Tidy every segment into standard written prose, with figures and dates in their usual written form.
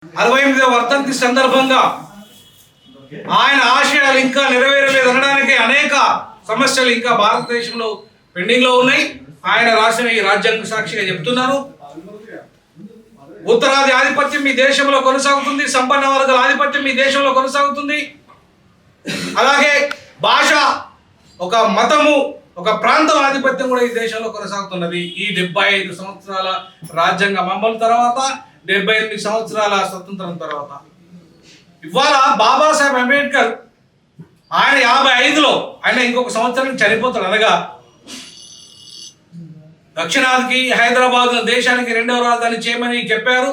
68వ వర్ధంతి సందర్భంగా ఆయన ఆశయాలు ఇంకా నెరవేరలేదు అనడానికి అనేక సమస్యలు ఇంకా భారతదేశంలో పెండింగ్ లో ఉన్నాయి. ఆయన రాసిన ఈ రాజ్యాంగ సాక్షిగా చెప్తున్నారు. ఉత్తరాది ఆధిపత్యం మీ దేశంలో కొనసాగుతుంది, సంపన్న వర్గాల ఆధిపత్యం మీ దేశంలో కొనసాగుతుంది. అలాగే భాష, ఒక మతము, ఒక ప్రాంతం ఆధిపత్యం కూడా ఈ దేశంలో కొనసాగుతున్నది. ఈ 75 సంవత్సరాల రాజ్యాంగం అమలు తర్వాత, 78 సంవత్సరాల స్వతంత్రం తర్వాత ఇవాళ బాబాసాహెబ్ అంబేద్కర్ ఆయన 55లో ఆయన ఇంకొక సంవత్సరం చనిపోతాడు. అనగా దక్షిణాదికి హైదరాబాద్ దేశానికి 2వ రాజధాని చేయమని చెప్పారు.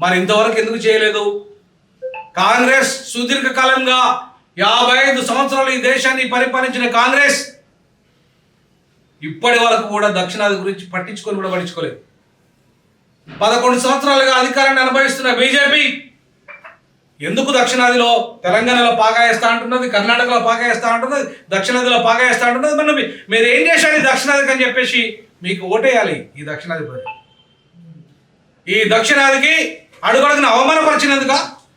మరి ఇంతవరకు ఎందుకు చేయలేదు? కాంగ్రెస్ సుదీర్ఘకాలంగా 55 సంవత్సరాలు ఈ దేశాన్ని పరిపాలించిన కాంగ్రెస్ ఇప్పటి వరకు కూడా దక్షిణాది గురించి పట్టించుకోలేదు. 11 సంవత్సరాలుగా అధికారాన్ని అనుభవిస్తున్న బీజేపీ ఎందుకు దక్షిణాదిలో తెలంగాణలో పాగా వేస్తా అంటున్నది, కర్ణాటకలో పాగా వేస్తా అంటున్నది, దక్షిణాదిలో పాగా వేస్తా అంటున్నది. మనం మీరు ఏం చేశారు ఈ దక్షిణాదికి అని చెప్పేసి మీకు ఓటేయాలి. ఈ దక్షిణాది ప్రజలు ఈ దక్షిణాదికి అడుగడుగున అవమానపరిచినందుక,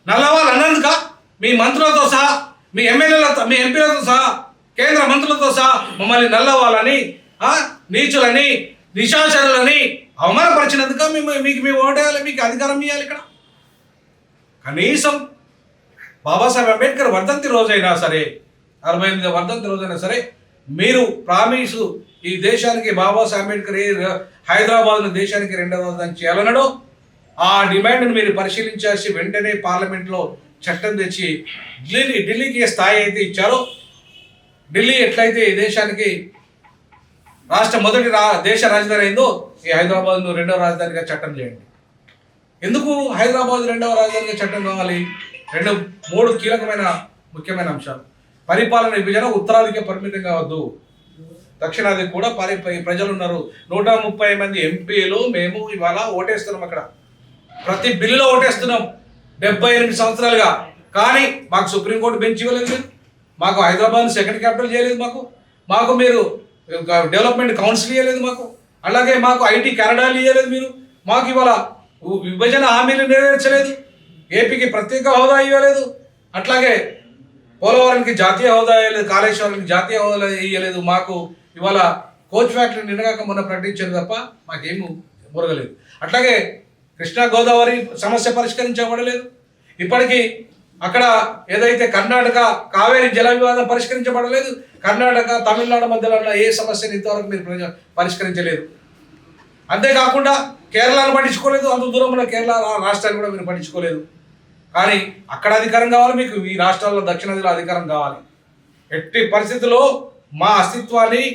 నల్లవాళ్ళు అన్నందుక, మీ మంత్రులతో సహా, మీ ఎమ్మెల్యేలతో, మీ ఎంపీలతో సహా, కేంద్ర మంత్రులతో సహా మమ్మల్ని నల్లవాళ్ళని, నీచులని, నిశాచరులని అవమానపరిచినందుక మీకు ఓటేయాలి, మీకు అధికారం ఇవ్వాలి. ఇక్కడ కనీసం బాబాసాహెబ్ అంబేద్కర్ వర్ధంతి రోజైనా సరే, 68వ వర్ధంతి రోజైనా సరే మీరు ప్రామిసు ఈ దేశానికి బాబాసాహెబ్ అంబేద్కర్ హైదరాబాద్ను దేశానికి 2వ రాజధాని చేయాలన్నాడు. ఆ డిమాండ్ను మీరు పరిశీలించాల్సి వెంటనే పార్లమెంట్లో చట్టం తెచ్చి ఢిల్లీకి ఏ స్థాయి అయితే ఇచ్చారో, ఢిల్లీ ఎట్లయితే ఈ దేశానికి మొదటి దేశ రాజధాని అయిందో, ఈ హైదరాబాద్ను 2వ రాజధానిగా చట్టం చేయండి. ఎందుకు హైదరాబాద్ 2వ రాజధానిగా చట్టం కావాలి? 3 కీలకమైన ముఖ్యమైన అంశాలు. పరిపాలన విభజన ఉత్తరాదికే పరిమితం కావద్దు, దక్షిణాది కూడా ప్రజలు ఉన్నారు. 130 మంది ఎంపీలు మేము ఇవాళ ఓటేస్తున్నాం. అక్కడ ప్రతి బిల్లులో ఓటేస్తున్నాం 78 సంవత్సరాలుగా. కానీ మాకు సుప్రీంకోర్టు బెంచ్ ఇవ్వలేదు, మాకు హైదరాబాద్ సెకండ్ క్యాపిటల్ చేయలేదు, మాకు మీరు డెవలప్మెంట్ కౌన్సిల్ ఇవ్వలేదు, అలాగే మాకు ఐటీ కెనడాలు ఇవ్వలేదు, మాకు ఇవాళ విభజన హామీలు నెరవేర్చలేదు, ఏపీకి ప్రత్యేక హోదా ఇవ్వలేదు, అట్లాగే పోలవరానికి జాతీయ హోదా ఇవ్వలేదు, కాళేశ్వరానికి జాతీయ హోదా ఇవ్వలేదు, మాకు ఇవాళ కోచ్ ఫ్యాక్టరీ నిన్నగాక మొన్న ప్రకటించారు తప్ప మాకేమీ మురగలేదు. అట్లాగే కృష్ణా గోదావరి సమస్య పరిష్కరించబడలేదు. ఇప్పటికీ అక్కడ ఏదైతే కర్ణాటక కావేరీ జల వివాదం పరిష్కరించబడలేదు. కర్ణాటక తమిళనాడు మధ్యలో ఉన్న ఏ సమస్యను ఇంతవరకు మీరు పరిష్కరించలేదు. అంతేకాకుండా కేరళను పట్టించుకోలేదు, అంత దూరం ఉన్న కేరళ రాష్ట్రాన్ని కూడా మీరు పట్టించుకోలేదు. కానీ అక్కడ అధికారం కావాలి మీకు, ఈ రాష్ట్రాల్లో దక్షిణాదిలో అధికారం కావాలి. ఎట్టి పరిస్థితుల్లో మా అస్తిత్వాన్ని,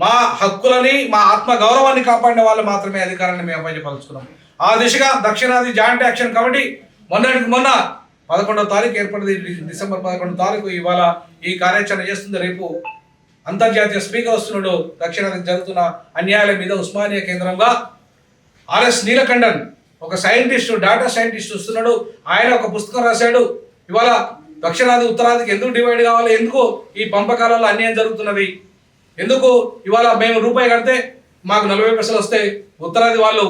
మా హక్కులని, మా ఆత్మ గౌరవాన్ని కాపాడిన వాళ్ళు మాత్రమే అధికారాన్ని మేము అప్పగించపరుచుకున్నాం. ఆ దిశగా దక్షిణాది జాయింట్ యాక్షన్ కమిటీ మొన్న 11వ తారీఖు ఏర్పడింది. డిసెంబర్ 11వ తారీఖు ఇవాళ ఈ కార్యాచరణ చేస్తుంది. రేపు అంతర్జాతీయ స్పీకర్ వస్తున్నాడు. దక్షిణాదికి జరుగుతున్న అన్యాయాల మీద ఉస్మానియా కేంద్రంగా ఆర్ఎస్ నీలకంఠన్, ఒక సైంటిస్ట్, డాటా సైంటిస్ట్ వస్తున్నాడు. ఆయన ఒక పుస్తకం రాశాడు. ఇవాళ దక్షిణాది ఉత్తరాదికి ఎందుకు డివైడ్ కావాలి, ఎందుకు ఈ పంపకాలలో అన్యాయం జరుగుతున్నది, ఎందుకు ఇవాళ మేము రూపాయి కడితే మాకు 40 పైసలు వస్తాయి, ఉత్తరాది వాళ్ళు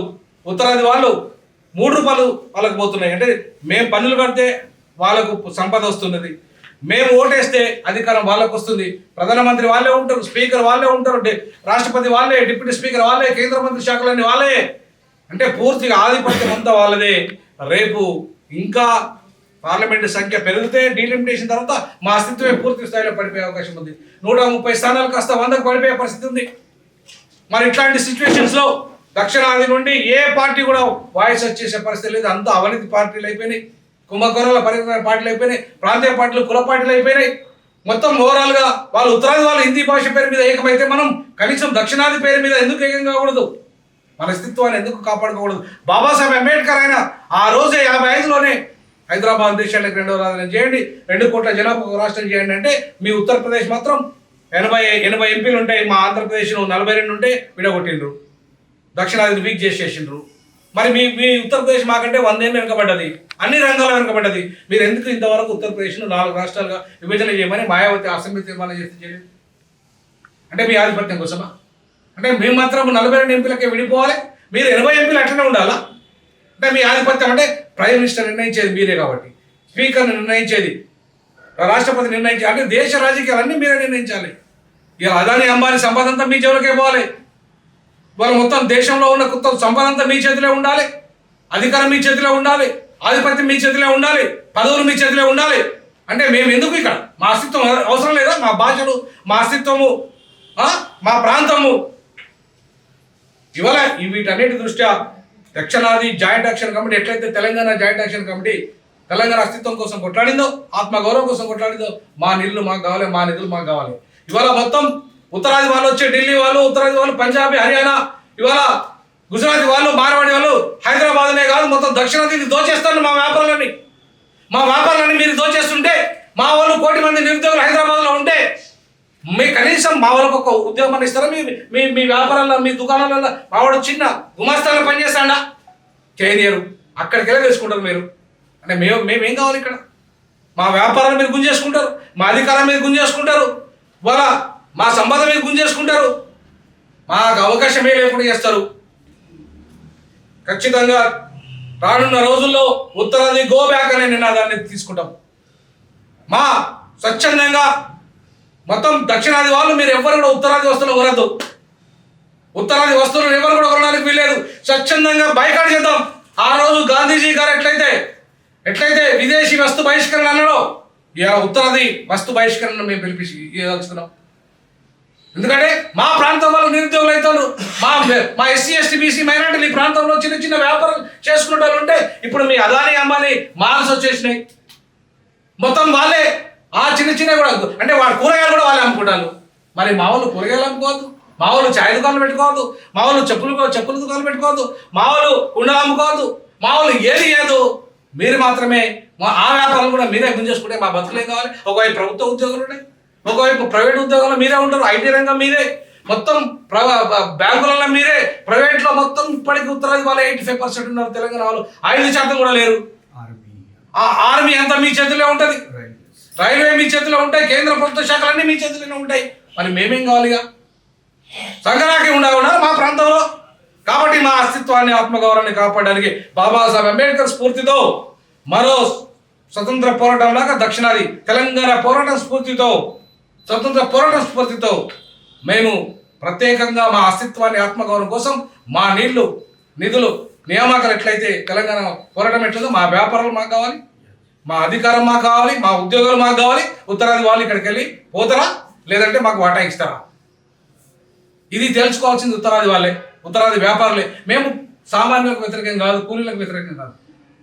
3 రూపాయలు వాళ్ళకు పోతున్నాయి. అంటే మేము పన్నులు కడితే వాళ్ళకు సంపద వస్తున్నది, మేము ఓటేస్తే అధికారం వాళ్ళకు వస్తుంది, ప్రధానమంత్రి వాళ్ళే ఉంటారు, స్పీకర్ వాళ్ళే ఉంటారు, రాష్ట్రపతి వాళ్ళే, డిప్యూటీ స్పీకర్ వాళ్ళే, కేంద్ర మంత్రి శాఖలన్నీ వాళ్ళే. అంటే పూర్తిగా ఆధిపత్యం అంతా వాళ్ళదే. రేపు ఇంకా పార్లమెంటు సంఖ్య పెరిగితే, డీలిమిటేషన్ తర్వాత మా అస్తిత్వమే పూర్తి స్థాయిలో పడిపోయే అవకాశం ఉంది. 130 స్థానాలు కాస్త 100కు పడిపోయే పరిస్థితి ఉంది. మరి ఇట్లాంటి సిచ్యువేషన్స్లో దక్షిణాది నుండి ఏ పార్టీ కూడా వాయిస్ వచ్చేసే పరిస్థితి లేదు. అంతా అవినీతి పార్టీలు అయిపోయినాయి, కుంభకోణాల పార్టీలు అయిపోయినాయి, ప్రాంతీయ పార్టీలు, కుల పార్టీలు అయిపోయినాయి. మొత్తం ఓవరాల్గా వాళ్ళు ఉత్తరాది వాళ్ళు హిందీ భాష పేరు మీద ఏకమైతే మనం కనీసం దక్షిణాది పేరు మీద ఎందుకు ఏకం కాకూడదు? మన అస్తిత్వాన్ని ఎందుకు కాపాడుకోకూడదు? బాబాసాహెబ్ అంబేద్కర్ ఆయన ఆ రోజే 55లోనే హైదరాబాద్ దేశానికి 2వ రాజధాని చేయండి, 2 కోట్ల జనాభా రాష్ట్రం చేయండి అంటే మీ ఉత్తరప్రదేశ్ మాత్రం 80 ఎంపీలు ఉంటాయి, మా ఆంధ్రప్రదేశ్లో 42 ఉంటే విడగొట్టిండ్రు, దక్షిణాదిని వీక్ చేసేసిండ్రు. మరి మీ ఉత్తరప్రదేశ్ మాకంటే 100 ఏళ్ళు వెనుకబడ్డది, అన్ని రంగాల్లో వెనుకబడ్డది. మీరు ఎందుకు ఇంతవరకు ఉత్తరప్రదేశ్ను 4 రాష్ట్రాలుగా విభజన చేయమని మాయావతి అసెంబ్లీ తీర్మానం చేస్తే చేయలేదు? అంటే మీ ఆధిపత్యం కోసమా? అంటే మేము మాత్రం 42 ఎంపీలకే విడిపోవాలి, మీరు 80 ఎంపీలు అట్లనే ఉండాలా? అంటే మీ ఆధిపత్యం అంటే ప్రైమ్ మినిస్టర్ నిర్ణయించేది మీరే కాబట్టి, స్పీకర్ని నిర్ణయించేది, రాష్ట్రపతి నిర్ణయించేది, అంటే దేశ రాజకీయాలన్నీ మీరే నిర్ణయించాలి. ఇక అదాని అంబానీ సంపద అంతా మీ చెవులకే పోవాలి. వాళ్ళు మొత్తం దేశంలో ఉన్న కొత్త సంపద అంతా మీ చేతిలో ఉండాలి, అధికారం మీ చేతిలో ఉండాలి, ఆధిపత్యం మీ చేతిలో ఉండాలి, పదవులు మీ చేతిలో ఉండాలి. అంటే మేము ఎందుకు ఇక్కడ? మా అస్తిత్వం అవసరం లేదా? మా భాషలు, మా అస్తిత్వము, మా ప్రాంతము. ఇవాళ వీటన్నిటి దృష్ట్యా దక్షిణాది జాయింట్ యాక్షన్ కమిటీ ఎట్లయితే Telangana joint action committee Telangana అస్తిత్వం కోసం కొట్లాడిందో, ఆత్మగౌరవం కోసం కొట్లాడిందో, మా నీళ్లు మాకు కావాలి, మా నిధులు మాకు కావాలి. ఇవాళ మొత్తం ఉత్తరాది వాళ్ళు వచ్చే ఢిల్లీ వాళ్ళు, ఉత్తరాది వాళ్ళు పంజాబీ, హర్యానా, ఇవాళ గుజరాతీ వాళ్ళు, మార్వాడి వాళ్ళు హైదరాబాద్నే కాదు మొత్తం దక్షిణాదిని దోచేస్తారు. మా వ్యాపారాలన్నీ మీరు దోచేస్తుంటే, మా వాళ్ళు 1 కోటి మంది నిరుద్యోగులు హైదరాబాద్లో ఉంటే మీ కనీసం మా వాళ్ళకు ఒక ఉద్యోగం ఇస్తారా? మీ వ్యాపారాల్లో, మీ దుకాణాలలో మా వాడు చిన్న గుమాస్తాలో పనిచేస్తాడా? చేయనియరు. అక్కడికి వెళ్ళి తెలుసుకుంటారు మీరు. అంటే మేమేం కావాలి ఇక్కడ? మా వ్యాపారాలు మీరు గుంజేసుకుంటారు, మా అధికారం మీరు గుంజేసుకుంటారు, వాళ్ళ మా సంపద మీరు గుంజేసుకుంటారు, మాకు అవకాశమే లేకుండా చేస్తారు. ఖచ్చితంగా రానున్న రోజుల్లో ఉత్తరాది గో బ్యాక్ అనే నినాదాన్ని తీసుకుంటాం. మా స్వచ్ఛందంగా మొత్తం దక్షిణాది వాళ్ళు మీరు ఎవరు కూడా ఉత్తరాది వస్తువులు కొనద్దు, ఉత్తరాది వస్తువులు ఎవరు కూడా కొనడానికి వీల్లేదు. స్వచ్ఛందంగా బైకాట్ చేద్దాం. ఆ రోజు గాంధీజీ గారు ఎట్లయితే విదేశీ వస్తు బహిష్కరణ అన్నాడో, ఇలా ఉత్తరాది వస్తు బహిష్కరణ మేము పిలిపించుకున్నాం. ఎందుకంటే మా ప్రాంతం వాళ్ళు నిరుద్యోగులు అవుతారు. మా ఎస్సీ ఎస్టీ బీసీ మైనార్టీలు ఈ ప్రాంతంలో చిన్న చిన్న వ్యాపారం చేసుకునే వాళ్ళు ఉంటే ఇప్పుడు మీ అదాని అంబానీ మాల్స్ వచ్చేసినాయి. మొత్తం వాళ్ళే ఆ చిన్న కూడా, అంటే వాళ్ళ కూరగాయలు కూడా వాళ్ళే అమ్ముకుంటారు. మరి మా వాళ్ళు కూరగాయలు అమ్ముకోవద్దు, మా వాళ్ళు ఛాయ్ దుకాణాలు పెట్టుకోవద్దు, మా వాళ్ళు చెప్పుల దుకాణాలు పెట్టుకోవద్దు, మా వాళ్ళు కుండలు అమ్ముకోవద్దు, మా వాళ్ళు ఏది లేదు. మీరు మాత్రమే ఆ వ్యాపారాలు కూడా మీరే గుంజేసుకుంటే మా బతుకులు ఏం కావాలి? ఒకవైపు ప్రభుత్వ ఉద్యోగులు ఉన్నాయి, ఒకవైపు ప్రైవేట్ ఉద్యోగాల్లో మీరే ఉంటారు, ఐటీ రంగం మీరే, మొత్తం బ్యాంకులలో మీరే, ప్రైవేట్లో మొత్తం ఇప్పటికీ ఉత్తరాది వాళ్ళు 85% ఉన్నారు. తెలంగాణ వాళ్ళు 5% కూడా లేరు. ఆర్మీ అంతా మీ చేతిలో ఉంటుంది, రైల్వే మీ చేతిలో ఉంటాయి, కేంద్ర ప్రభుత్వ శాఖలన్నీ మీ చేతిలోనే ఉంటాయి. మరి మేమేం కావాలిగా? సంఘరాకి ఉండవున్నారు మా ప్రాంతంలో. కాబట్టి మా అస్తిత్వాన్ని, ఆత్మగౌరవాన్ని కాపాడడానికి బాబాసాహెబ్ అంబేద్కర్ స్ఫూర్తితో, మరో స్వతంత్ర పోరాటం లాగా దక్షిణాది తెలంగాణ పోరాటం స్ఫూర్తితో, స్వతంత్ర పోరాటం స్ఫూర్తితో మేము ప్రత్యేకంగా మా అస్తిత్వాన్ని, ఆత్మగౌరవం కోసం మా నీళ్లు, నిధులు, నియామకాలు ఎట్లయితే తెలంగాణ పోరాటం ఎట్లయితే మా వ్యాపారాలు మాకు కావాలి, మా అధికారం మాకు కావాలి, మా ఉద్యోగాలు మాకు కావాలి. ఉత్తరాది వాళ్ళు ఇక్కడికి వెళ్ళి పోతారా, లేదంటే మాకు వాటా ఇస్తారా? ఇది తెలుసుకోవాల్సింది ఉత్తరాది వాళ్ళే, ఉత్తరాది వ్యాపారులే. మేము సామాన్యులకు వ్యతిరేకం కాదు, కూలీలకు వ్యతిరేకం కాదు,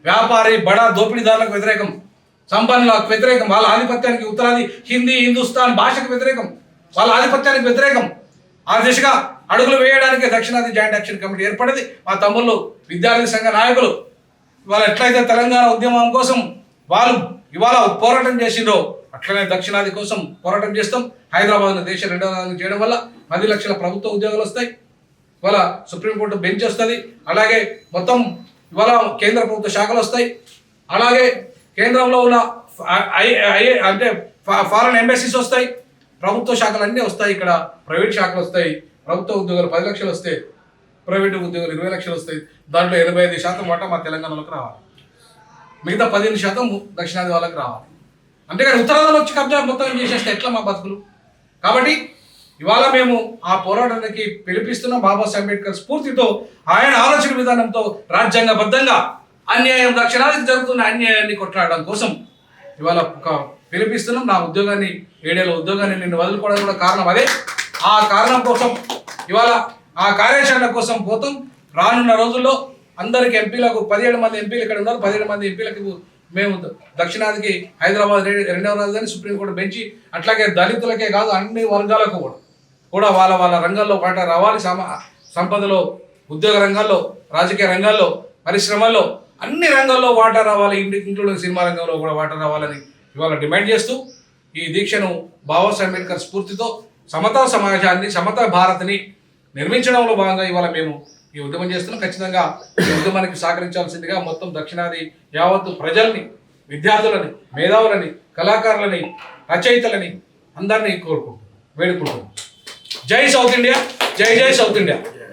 వ్యాపారి బడా దోపిడీదారులకు వ్యతిరేకం, సంపన్నులకు వ్యతిరేకం, వాళ్ళ ఆధిపత్యానికి, ఉత్తరాది హిందీ హిందుస్థాన్ భాషకు వ్యతిరేకం, వాళ్ళ ఆధిపత్యానికి వ్యతిరేకం. ఆ దిశగా అడుగులు వేయడానికి దక్షిణాది జాయింట్ యాక్షన్ కమిటీ ఏర్పడింది. మా తమ్ముళ్ళు విద్యార్థి సంఘ నాయకులు ఇవాళ ఎట్లయితే తెలంగాణ ఉద్యమం కోసం వాళ్ళు ఇవాళ పోరాటం చేసిండ్రో అట్లనే దక్షిణాది కోసం పోరాటం చేస్తాం. హైదరాబాద్ను దేశ 2వ రాజధాని చేయడం వల్ల 10 లక్షల ప్రభుత్వ ఉద్యోగాలు వస్తాయి. ఇవాళ సుప్రీంకోర్టు బెంచ్ వస్తుంది, అలాగే మొత్తం ఇవాళ కేంద్ర ప్రభుత్వ శాఖలు వస్తాయి, అలాగే కేంద్రంలో ఉన్న అంటే ఫారెన్ ఎంబసీస్ వస్తాయి, ప్రభుత్వ శాఖలు అన్నీ వస్తాయి. ఇక్కడ ప్రైవేట్ శాఖలు వస్తాయి. ప్రభుత్వ ఉద్యోగాలు 10 లక్షలు వస్తాయి, ప్రైవేట్ ఉద్యోగాలు 20 లక్షలు వస్తాయి. దాంట్లో 85% వాటా మా తెలంగాణలోకి రావాలి, మిగతా 15% దక్షిణాది వాళ్ళకి రావాలి. అంతేకాని ఉత్తరాదిలో వచ్చి కబ్జా మొత్తం చేసేస్తే ఎట్లా మా బతుకులు? కాబట్టి ఇవాళ మేము ఆ పోరాటానికి పిలిపిస్తున్న బాబాసాహెబ్ అంబేద్కర్ స్ఫూర్తితో, ఆయన ఆలోచన విధానంతో రాజ్యాంగబద్ధంగా అన్యాయం, దక్షిణాదికి జరుగుతున్న అన్యాయాన్ని కొట్లాడడం కోసం ఇవాళ పిలిపిస్తున్నాం. నా ఉద్యోగాన్ని, 7 ఏళ్ల ఉద్యోగాన్ని నిన్ను వదులుకోవడానికి కూడా కారణం అదే. ఆ కారణం కోసం ఇవాళ ఆ కార్యాచరణ కోసం పోతాం. రానున్న రోజుల్లో అందరికి ఎంపీలకు 17 మంది ఎంపీలు ఇక్కడ ఉన్నారు. 17 మంది ఎంపీలకు మేము దక్షిణాదికి హైదరాబాద్ 2వ రాజధాని, సుప్రీంకోర్టు బెంచి, అట్లాగే దళితులకే కాదు అన్ని వర్గాలకు కూడా వాళ్ళ రంగాల్లో వాటా రావాలి. సంపదలో, ఉద్యోగ రంగాల్లో, రాజకీయ రంగాల్లో, పరిశ్రమల్లో, అన్ని రంగాల్లో వాటా రావాలి, ఇంక్లూడింగ్ సినిమా రంగంలో కూడా వాటా రావాలని ఇవాళ డిమాండ్ చేస్తూ ఈ దీక్షను బాబాసాహెబ్ అంబేద్కర్ స్ఫూర్తితో సమతా సమాజాన్ని, సమతా భారత్ని నిర్మించడంలో భాగంగా ఇవాళ మేము ఈ ఉద్యమం చేస్తున్నాం. ఖచ్చితంగా ఈ ఉద్యమానికి సహకరించాల్సిందిగా మొత్తం దక్షిణాది యావత్తు ప్రజల్ని, విద్యార్థులని, మేధావులని, కళాకారులని, రచయితలని అందరినీ వేడుకుంటున్నాం. జై సౌత్ ఇండియా, జై జై సౌత్ ఇండియా.